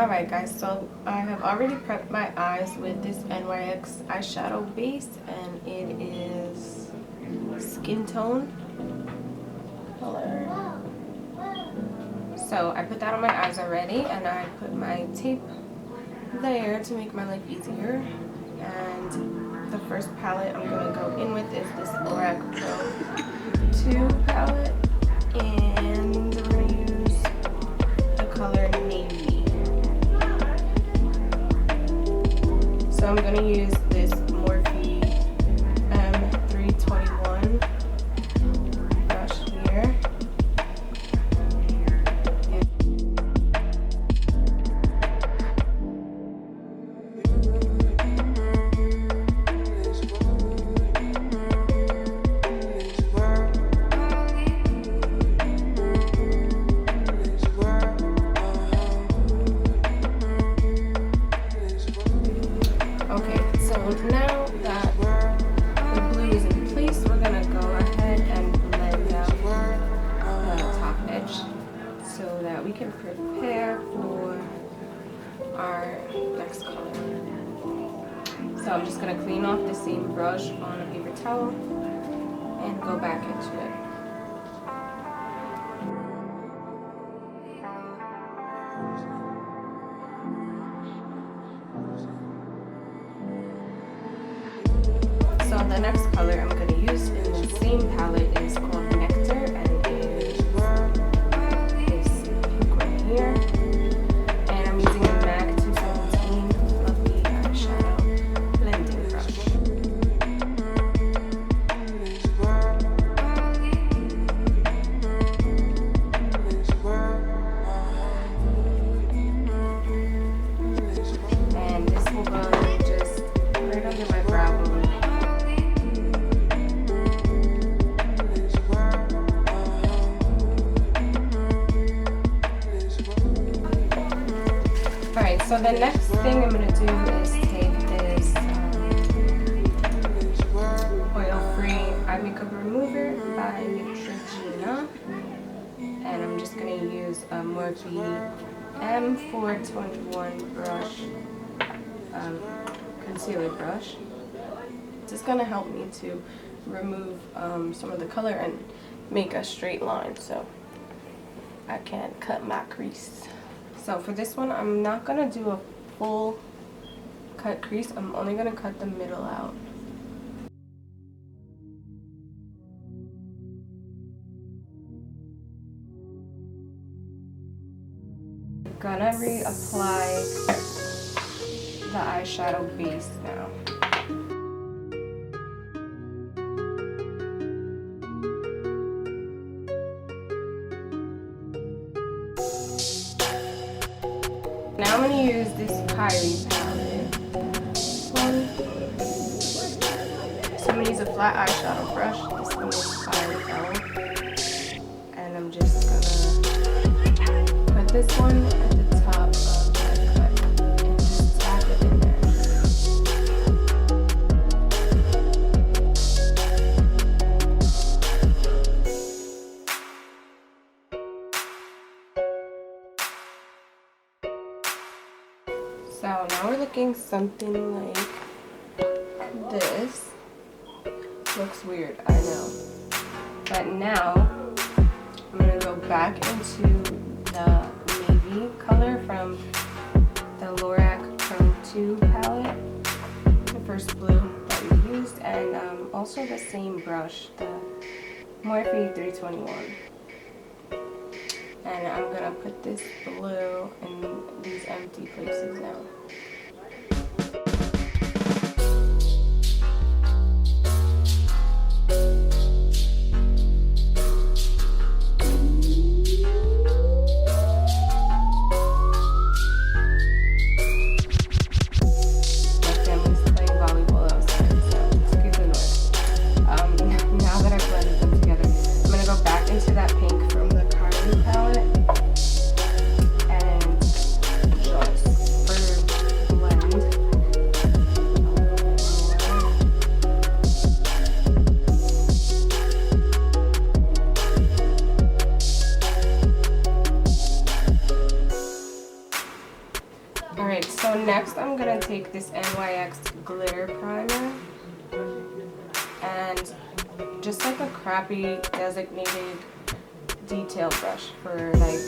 Alright guys, so I have already prepped my eyes with this NYX eyeshadow base, and it is skin tone color. So I put that on my eyes already, and I put my tape there to make my life easier. And the first palette I'm going to go in with is this Lorac Pro 2 palette, and we're going to use the color Navy. So I'm going to use this Morphe M321 brush here. Now that the blue is in place, we're going to go ahead and blend out the top edge so that we can prepare for our next color. So I'm just going to clean off the same brush on a paper towel and go back into it. So the next color I'm going to use in the same palette is called Nectar, and it is this pink one here. And I'm using a MAC 217 Fluffy Eyeshadow blending brush. And this will go just right under my brow bone. Alright, so the next thing I'm going to do is take this oil-free eye makeup remover by Neutrogena, and I'm just going to use a Morphe M421 brush, concealer brush. It's just going to help me to remove some of the color and make a straight line so I can cut my crease. So for this one, I'm not going to do a full cut crease. I'm only going to cut the middle out. I'm going to reapply the eyeshadow base now. Now I'm going to use this Kylie palette. So I'm going to use a flat eyeshadow brush. This one is Kylie, and I'm just going to put this one at the top of my cut and just tap it in there. So now we're looking something like this. Looks weird, I know. But now I'm going to go back into the navy color from the Lorac Pro 2 palette, the first blue that we used, and also the same brush, the Morphe 321. And I'm going to put this blue in these empty places now. My family's playing volleyball outside, so excuse the noise. Now that I've blended them together, I'm going to go back into that pink from the Kylie palette, and just for take this NYX glitter primer and just like a crappy designated detail brush for like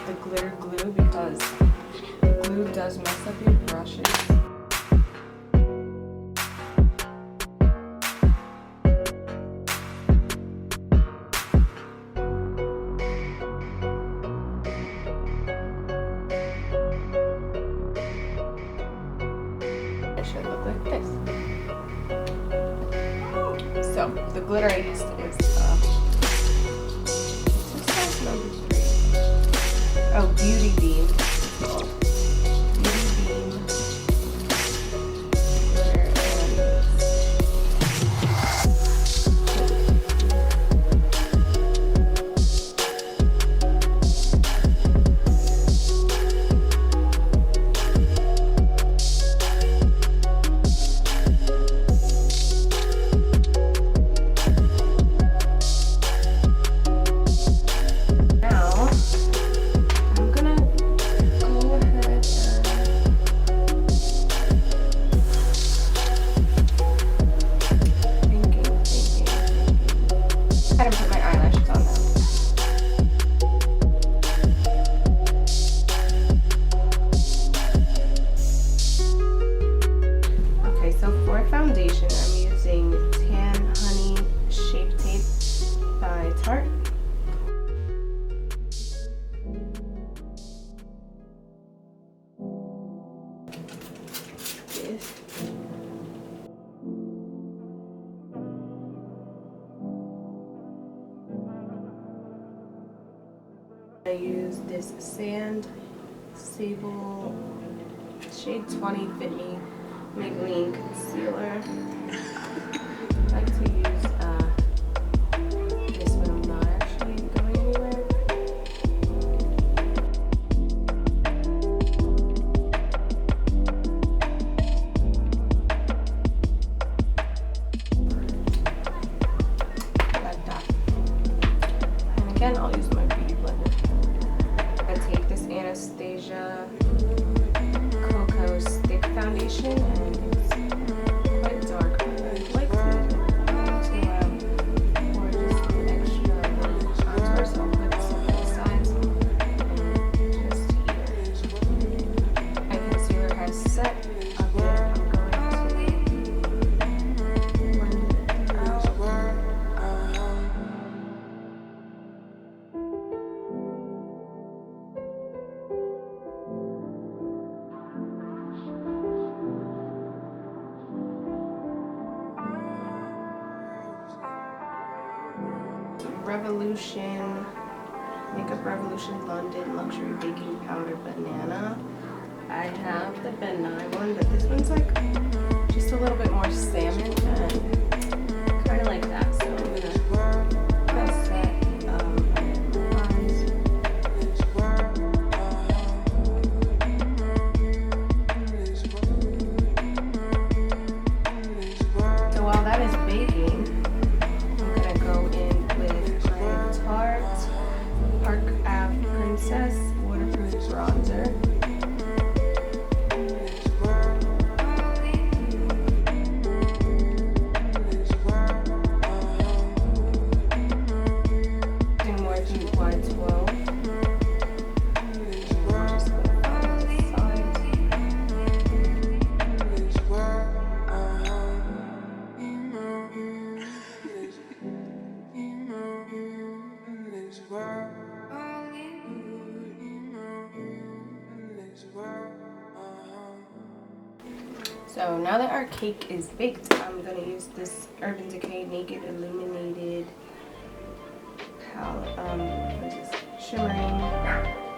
the glitter glue, because glue does mess up your brushes. It should look like this. So the glitter I used is size number 3. Oh, Beauty Beam. Beauty Beam glitter foundation, I'm using Tan Honey Shape Tape by Tarte. This. I use this Sand Sable Shade 20 Fit Me Maybelline concealer. I like to use this when I'm not actually going anywhere. Like that. And again, I'll use my beauty blender. I take this Anastasia Cocoa Stick Foundation, and it's quite dark, but I like to pour just an extra contour, so I'll put some on the sides and just here. My concealer has set up there. I'm going to blend it out. Revolution, Makeup Revolution London Luxury Baking Powder Banana. I have the benign one, but this one's like just a little bit more salmon and kind of like that. So I'm gonna press that So while that is baking, I'm gonna go in with my Tarte Park Ave Princess Waterproof Bronzer. Using more Heat Y12. Just gonna follow the sides. So now that our cake is baked, I'm going to use this Urban Decay Naked Illuminated shimmering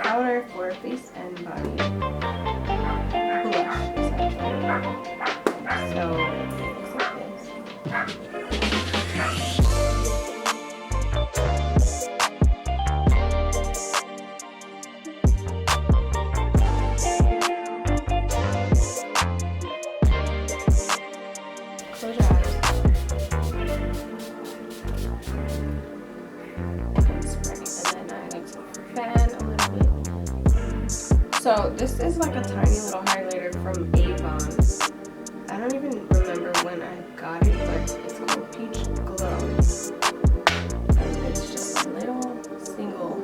powder for face and body blush, essentially. So it looks like this. Close your eyes. And then I like to fan a little bit. So this is like a tiny little highlighter from Avon. I don't even remember when I got it, but it's called Peach Glow. And it's just a little single.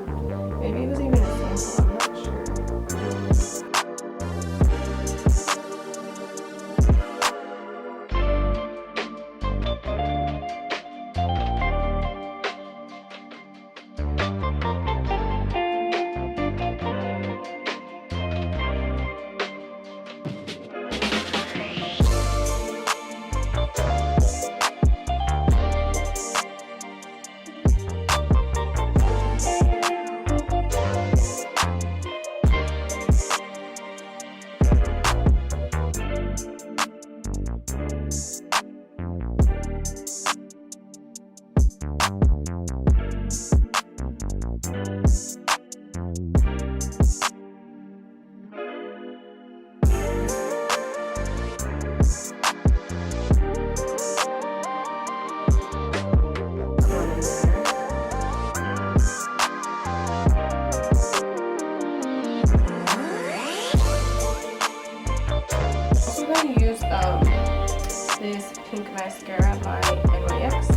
Maybe it was even a sample, I'm not sure. Use this pink mascara by NYX.